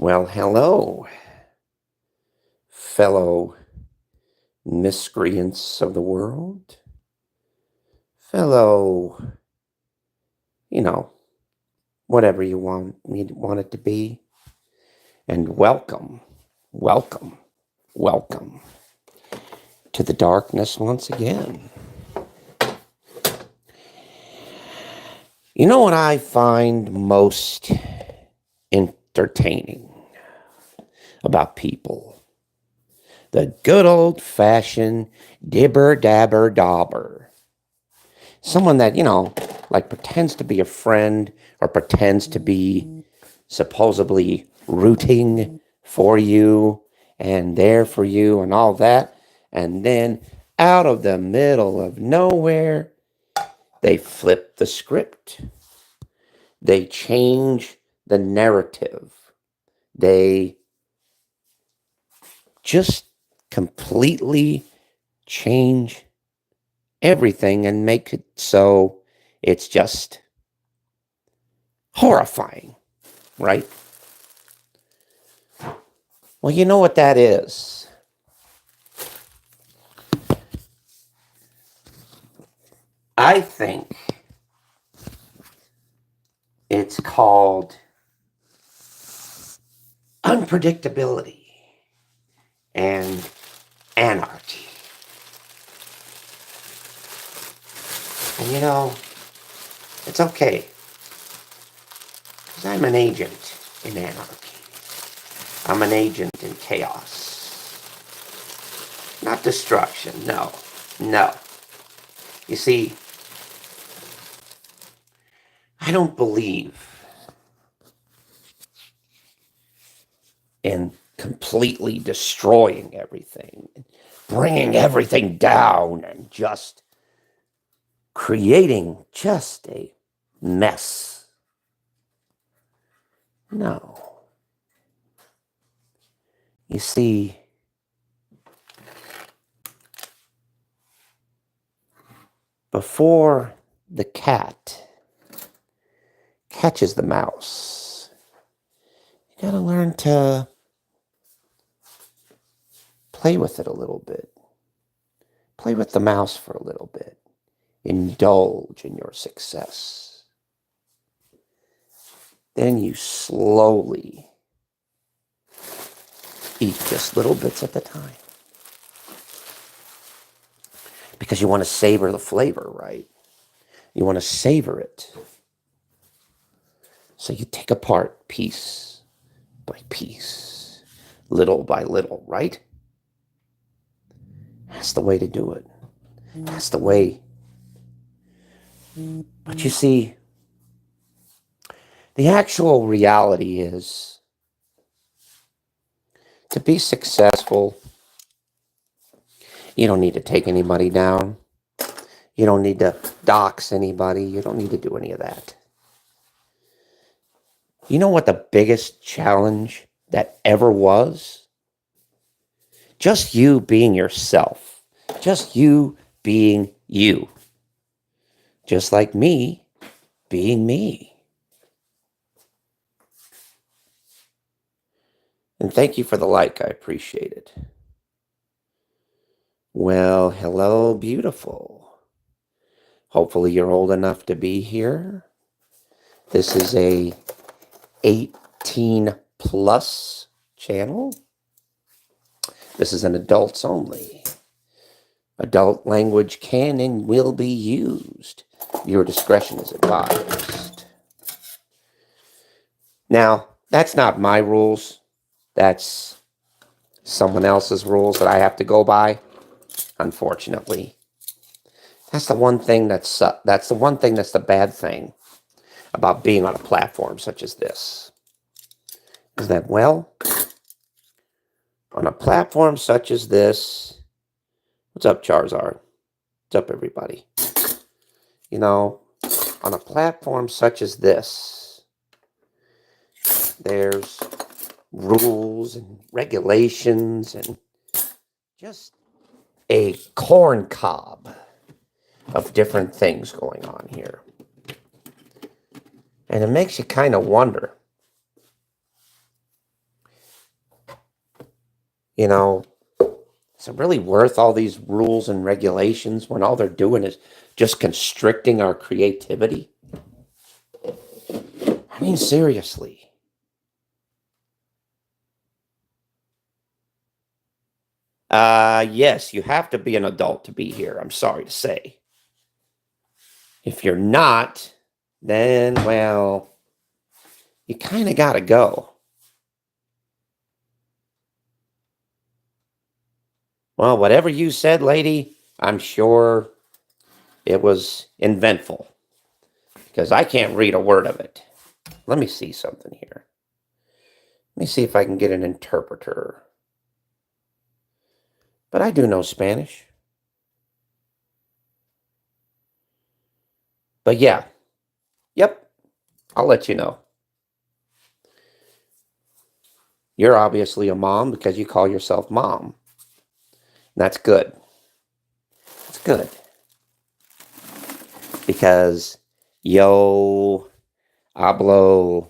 Well, hello, fellow miscreants of the world, fellow, you know, whatever you want it to be, and welcome, welcome to the darkness once again. You know what I find most entertaining about people? The good old fashioned dibber dabber dauber. Someone that, like pretends to be a friend or pretends to be supposedly rooting for you and there for you and all that. And then out of the middle of nowhere, they flip the script. They change the narrative. They just completely change everything and make it so it's just horrifying, right? Well, you know what that is. I think it's called unpredictability and anarchy. And it's okay, because I'm an agent in anarchy. I'm an agent in chaos. Not destruction, no. No. You see, I don't believe in completely destroying everything, bringing everything down, and just creating just a mess. No. You see, before the cat catches the mouse, you gotta learn to play with it a little bit. Play with the mouse for a little bit. Indulge in your success. Then you slowly eat just little bits at a time. Because you want to savor the flavor, right? You want to savor it. So you take apart piece by piece, little by little, right? That's the way to do it. That's the way. But you see, the actual reality is, to be successful, you don't need to take anybody down. You don't need to dox anybody. You don't need to do any of that. You know what the biggest challenge that ever was? Just you being yourself. Just you being you. Just like me being me. And thank you for the like. I appreciate it. Well, hello, beautiful. Hopefully you're old enough to be here. This is a 18 plus channel. This is an adults only. Adult language can and will be used. Your discretion is advised. Now, that's not my rules. That's someone else's rules that I have to go by, unfortunately. That's the one thing that's the bad thing about being on a platform such as this. Is that, well, on a platform such as this, what's up, Charizard? What's up, everybody? On a platform such as this, there's rules and regulations and just a corn cob of different things going on here. And it makes you kind of wonder, You know, is it really worth all these rules and regulations when all they're doing is just constricting our creativity? I mean, seriously. Yes, you have to be an adult to be here, I'm sorry to say. If you're not, then, well, you kind of got to go. Well, whatever you said, lady, I'm sure it was inventful because I can't read a word of it. Let me see something here. Let me see if I can get an interpreter. But I do know Spanish. But yeah, yep, I'll let you know. You're obviously a mom because you call yourself mom. That's good. It's good. Because yo hablo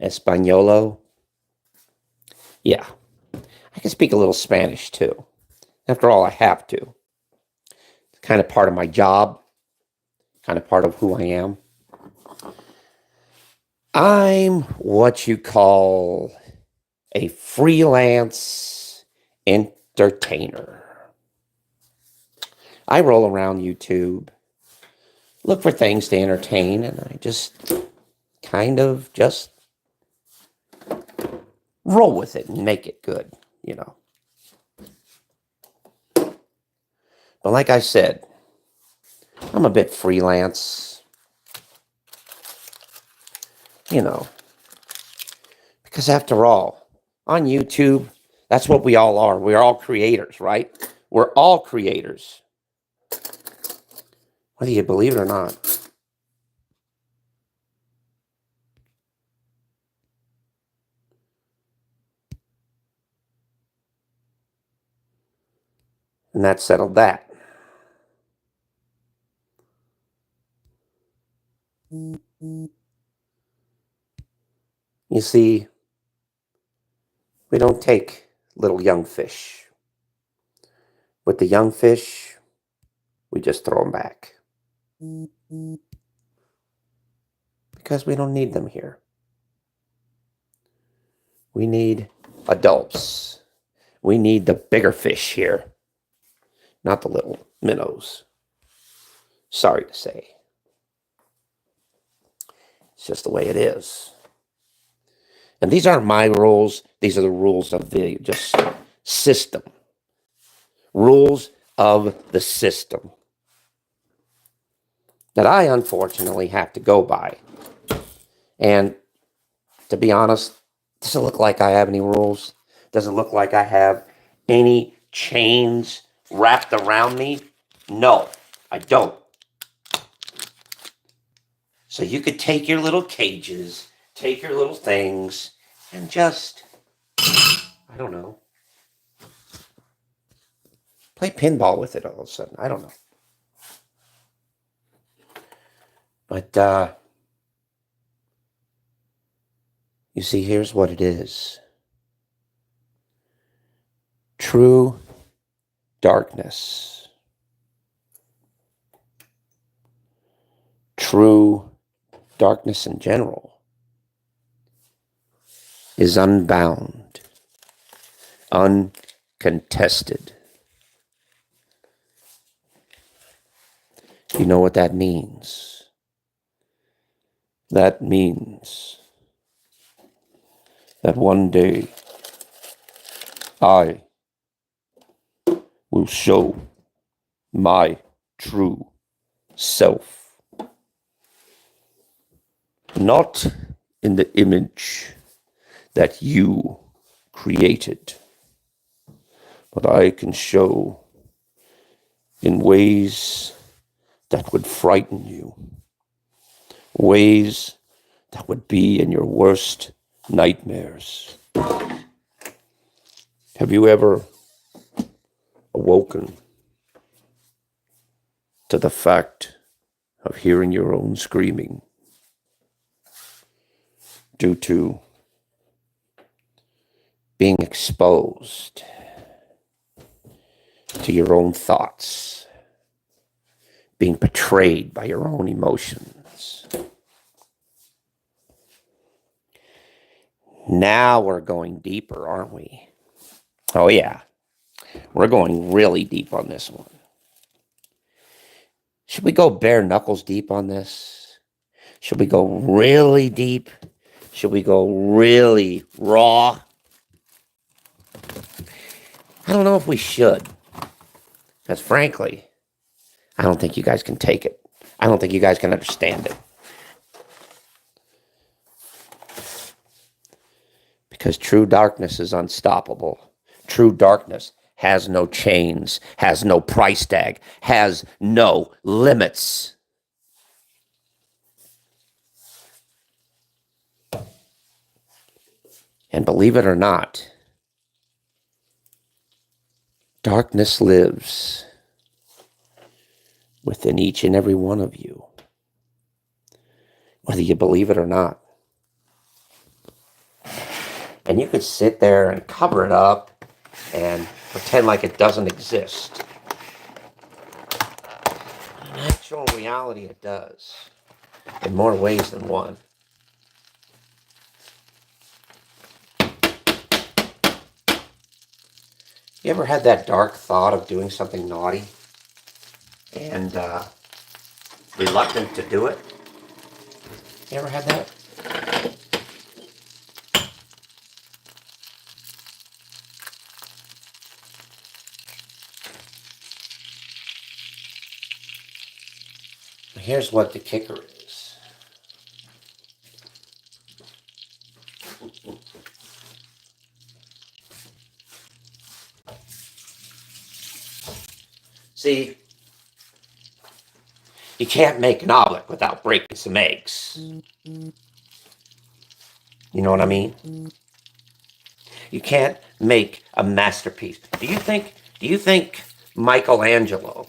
españolo. Yeah, I can speak a little Spanish too. After all, I have to. It's kind of part of my job, kind of part of who I am. I'm what you call a freelance entertainer. I roll around YouTube, look for things to entertain, and I just kind of just roll with it and make it good, you know. But like I said, I'm a bit freelance, you know, because after all, on YouTube, that's what we all are. We're all creators, right? We're all creators, whether you believe it or not. And that settled that. You see, we don't take little young fish. With the young fish, we just throw them back. Because we don't need them here. We need adults. We need the bigger fish here, not the little minnows. Sorry to say. It's just the way it is. And these aren't my rules. These are the rules of the just system. Rules of the system that I unfortunately have to go by. And to be honest, doesn't look like I have any rules. Doesn't look like I have any chains wrapped around me. No, I don't. So you could take your little cages, take your little things, and just, I don't know, play pinball with it all of a sudden. I don't know. But you see, here's what it is. True darkness. True darkness in general is unbound, uncontested. You know what that means? That means that one day I will show my true self. Not in the image that you created, but I can show in ways that would frighten you, ways that would be in your worst nightmares. Have you ever awoken to the fact of hearing your own screaming due to being exposed to your own thoughts, being betrayed by your own emotions. Now we're going deeper, aren't we? Oh, yeah. We're going really deep on this one. Should we go bare knuckles deep on this? Should we go really deep? Should we go really raw? I don't know if we should. Because frankly, I don't think you guys can take it. I don't think you guys can understand it. Because true darkness is unstoppable. True darkness has no chains, has no price tag, has no limits. And believe it or not, darkness lives within each and every one of you, whether you believe it or not. And you could sit there and cover it up and pretend like it doesn't exist. In actual reality, it does, in more ways than one. You ever had that dark thought of doing something naughty and reluctant to do it? You ever had that? Here's what the kicker is. See, you can't make an omelet without breaking some eggs. You know what I mean? You can't make a masterpiece. Do you think Michelangelo,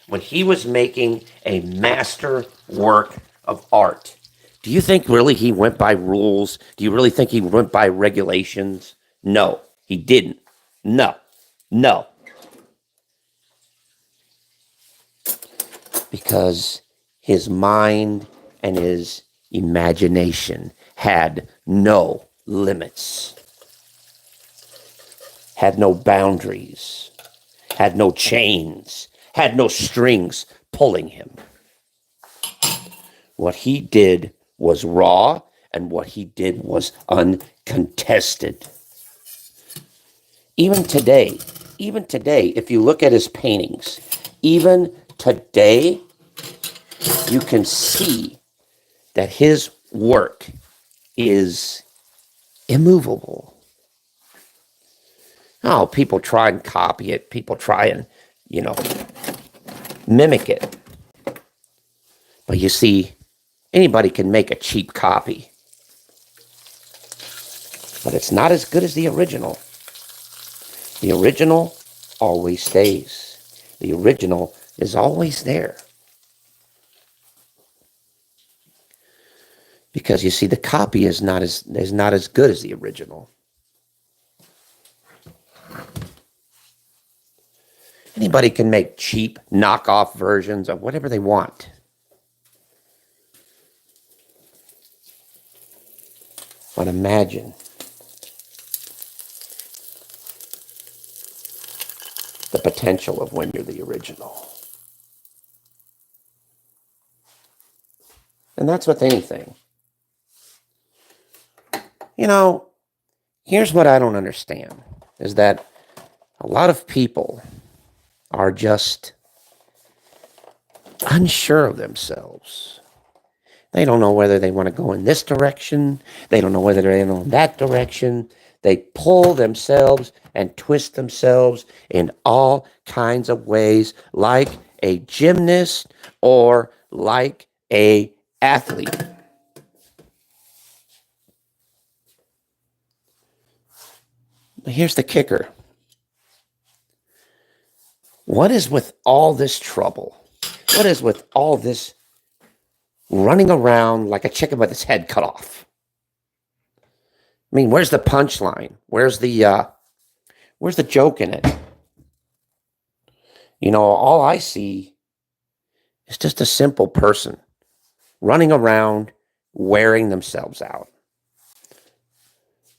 when he was making a master work of art, do you think really he went by rules? Do you really think he went by regulations? No, he didn't. No. Because his mind and his imagination had no limits, had no boundaries, had no chains, had no strings pulling him. What he did was raw, and what he did was uncontested. Even today, if you look at his paintings, even today, you can see that his work is immovable. Oh, people try and copy it. People try and, mimic it. But you see, anybody can make a cheap copy. But it's not as good as the original. The original always stays. The original is always there. Because you see, the copy is not as good as the original. Anybody can make cheap knockoff versions of whatever they want. But imagine the potential of when you're the original. And that's with anything. Here's what I don't understand, is that a lot of people are just unsure of themselves. They don't know whether they want to go in this direction. They don't know whether they go in that direction. They pull themselves and twist themselves in all kinds of ways, like a gymnast or like an athlete. But here's the kicker. What is with all this trouble? What is with all this running around like a chicken with its head cut off? I mean, where's the punchline? Where's the joke in it? You know, all I see is just a simple person running around wearing themselves out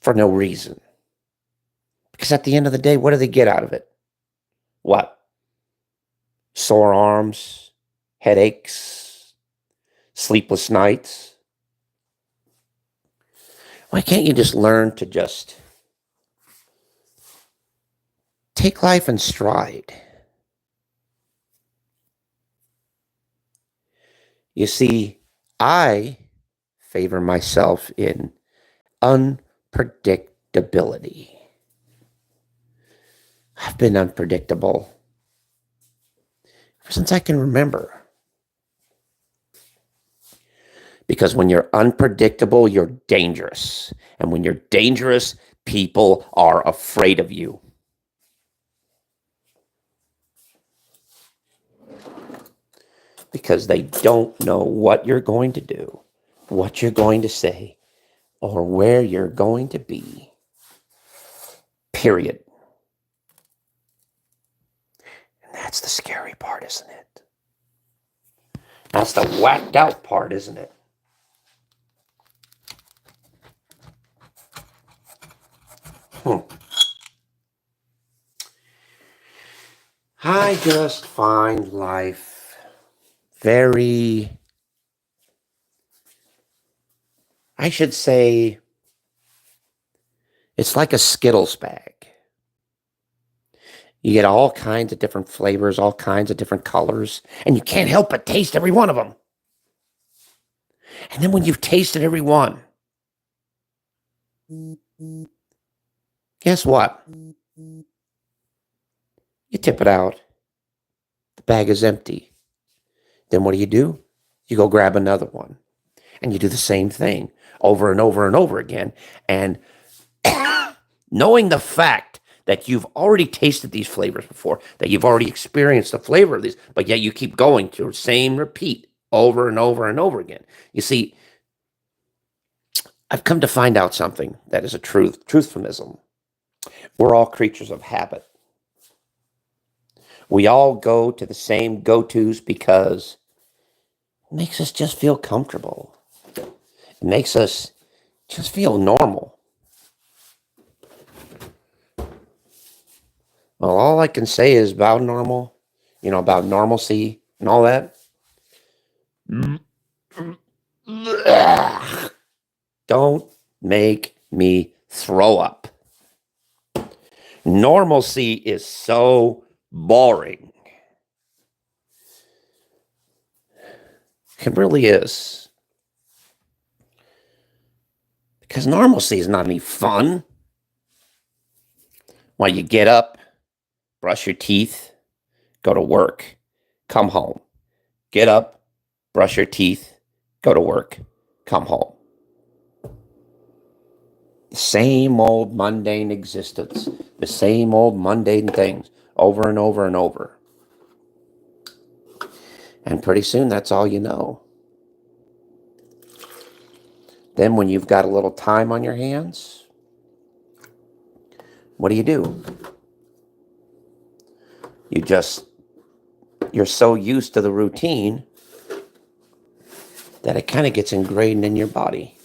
for no reason. Because at the end of the day, what do they get out of it? What? Sore arms, headaches, sleepless nights. Why can't you just learn to just take life in stride? You see, I favor myself in unpredictability. I've been unpredictable ever since I can remember. Because when you're unpredictable, you're dangerous. And when you're dangerous, people are afraid of you. Because they don't know what you're going to do, what you're going to say, or where you're going to be. Period. And that's the scary part, isn't it? That's the whacked out part, isn't it? I just find life very, I should say, it's like a Skittles bag. You get all kinds of different flavors, all kinds of different colors, and you can't help but taste every one of them. And then when you've tasted every one, guess what? You tip it out. The bag is empty. Then what do? You go grab another one. And you do the same thing over and over and over again. And knowing the fact that you've already tasted these flavors before, that you've already experienced the flavor of these, but yet you keep going to the same repeat over and over and over again. You see, I've come to find out something that is a truthfulnism. We're all creatures of habit. We all go to the same go-tos because it makes us just feel comfortable. It makes us just feel normal. Well, all I can say is about normal, about normalcy and all that. Don't make me throw up. Normalcy is so boring. It really is. Because normalcy is not any fun. Well, you get up, brush your teeth, go to work, come home. Get up, brush your teeth, go to work, come home. The same old mundane existence, the same old mundane things over and over and over. And pretty soon that's all you know. Then when you've got a little time on your hands, what do? You're so used to the routine that it kind of gets ingrained in your body.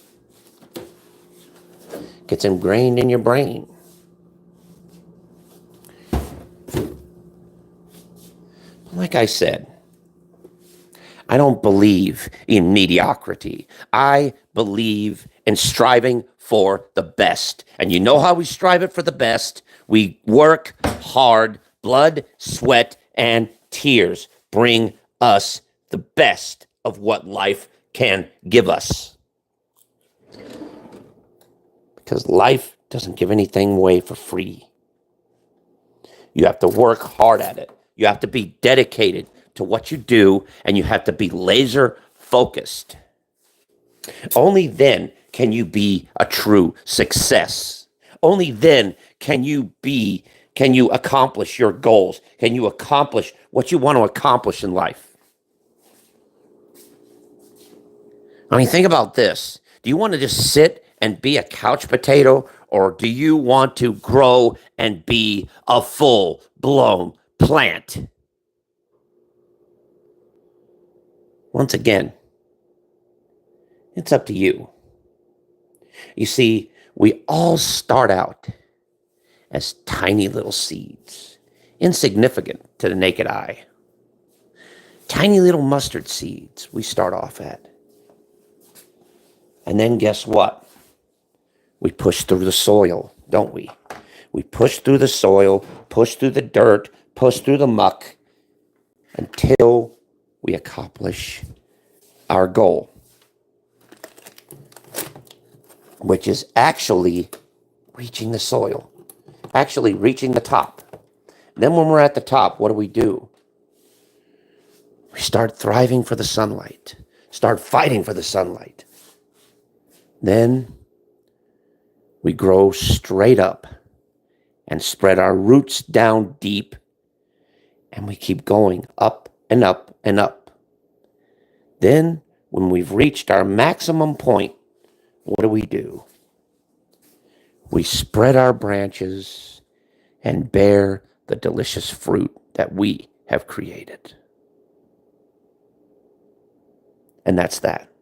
Gets ingrained in your brain. Like I said, I don't believe in mediocrity. I believe in striving for the best. And you know how we strive it for the best? We work hard, blood, sweat, and tears bring us the best of what life can give us. Because life doesn't give anything away for free. You have to work hard at it. You have to be dedicated to what you do, and you have to be laser focused. Only then can you be a true success. Only then can you accomplish your goals? Can you accomplish what you want to accomplish in life? I mean, think about this. Do you want to just sit and be a couch potato, or do you want to grow and be a full-blown plant? Once again, it's up to you. You see, we all start out as tiny little seeds, insignificant to the naked eye. Tiny little mustard seeds we start off at. And then guess what? We push through the soil, don't we? We push through the soil, push through the dirt, push through the muck until we accomplish our goal, which is actually reaching the soil, actually reaching the top. Then when we're at the top, what do? We start thriving for the sunlight, start fighting for the sunlight. Then we grow straight up and spread our roots down deep, and we keep going up and up and up. Then, when we've reached our maximum point, what do? We spread our branches and bear the delicious fruit that we have created. And that's that.